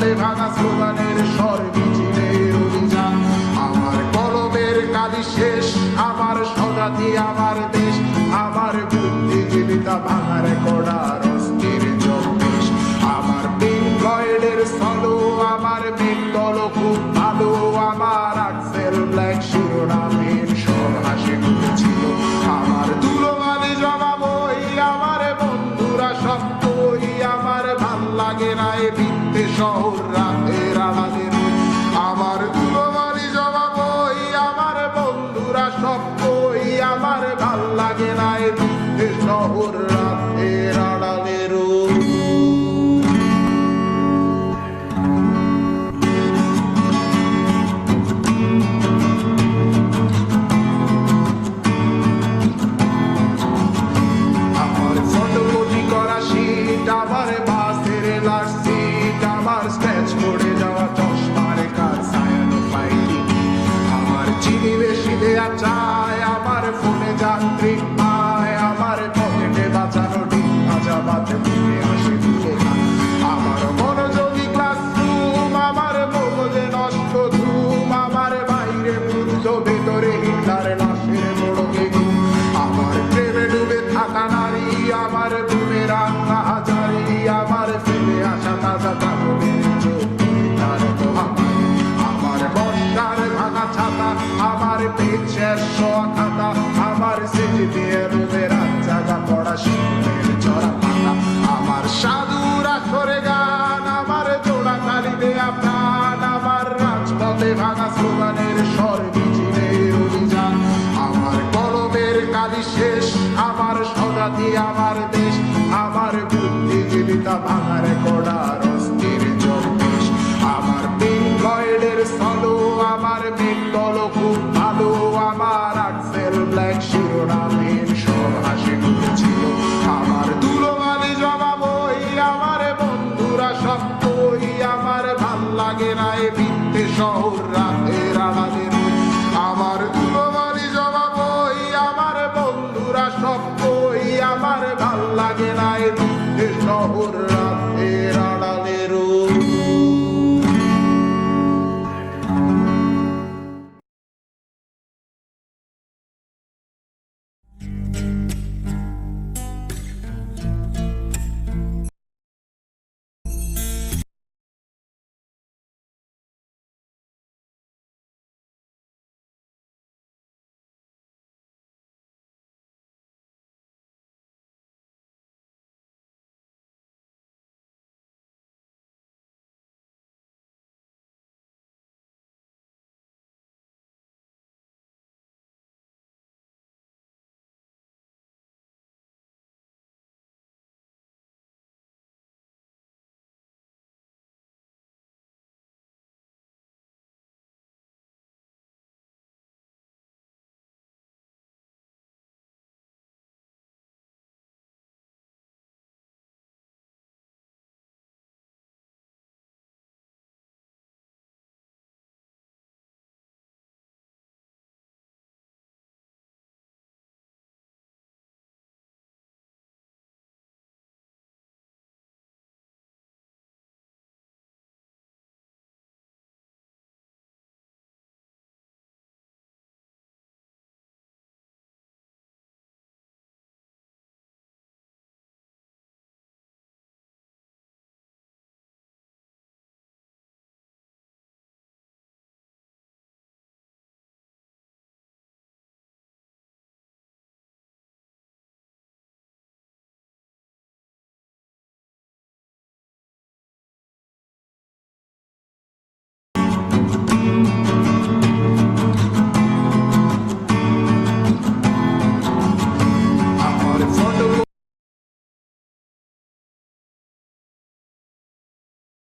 রাজপথে ভাঙা স্লোগানের স্বর মিছিলের অভিযান। আমার কলমের কালি শেষ, আমার স্বজাতি আমার দেশ, আমার বুদ্ধিজীবিতা ভাঙার কড়ার অস্থির জন্মেশ। আমার পিঙ্ক ফ্লয়েডের সলো, আমার মেঘদল খুব ভালো, আমার আক্সেল ব্ল্যাক শিরোনামের সব হাসি মুখেছিল। আমার ধুলোবালি জমা বই, আমার বন্ধুরা সব বই, আমার ভাল লাগে না এ ভিত্তে শহর রাতের আলাদের। আমার ধুলোবালি জমা বই, আমার বন্ধুরা সব বই, আমার ভাল লাগে না এ ভিত্তে শহর রাতের আড়ালের। আমার বাসের লাস্ট সিট, আমার স্ক্র্যাচ পড়ে যাওয়া চশমার কার ছায়ানো ফাইলিং। আমার চিনি বেশি দেয়া চায়, আমার ফোনে যান্ত্রিক পায়, আমার পকেটে বাঁচানো ডিম ভাজা বাতে মুখে হাসি মুখে খান। আমার মনোযোগী ক্লাসরুম, আমার মগজে নষ্ট ধুম, আমার বাইরে বুদ্ধ ভেতরে হিটলার লাশের মোড়কে ঘুম। আমার প্রেমে ডুবে থাকা নারী, আমার বুমের আঙ্গা হাজারি, আমার ফেলে আসা তাজা কাপড়ের চোখ তার দোহাই। আমার বর্ষার ভাঙা ছাতা, আমার পেট শেষ খাতা, আমার সেটি দিয়ে রুমের জায়গা পড়া শিল্পের চড়া পাতা। আমার সাধুর আসরে গান, আমার জোড়া তালি দেয়া প্রাণ, আমার রাজপথে ভাঙা স্লোগানের স্বর মিছিলের অভিযান। আমার কলমের কালি শেষ, আমার স্বজাতি আমার দেশ, আমার বুদ্ধিজীবিতা ভাঙার কড়ার অস্থির জন্মেশ। আমার পিঙ্ক ফ্লয়েডের সলো, আমার মেঘদল খুব ভালো, আমার আক্সেল ব্ল্যাক শিরোনামের সব হাসি মুখেছিল। আমার ধুলোবালি জমা বই, আমার বন্ধুরা সব বই, আমার ভাল লাগে না এ ভিত্তে শহর রাতের আলাদের।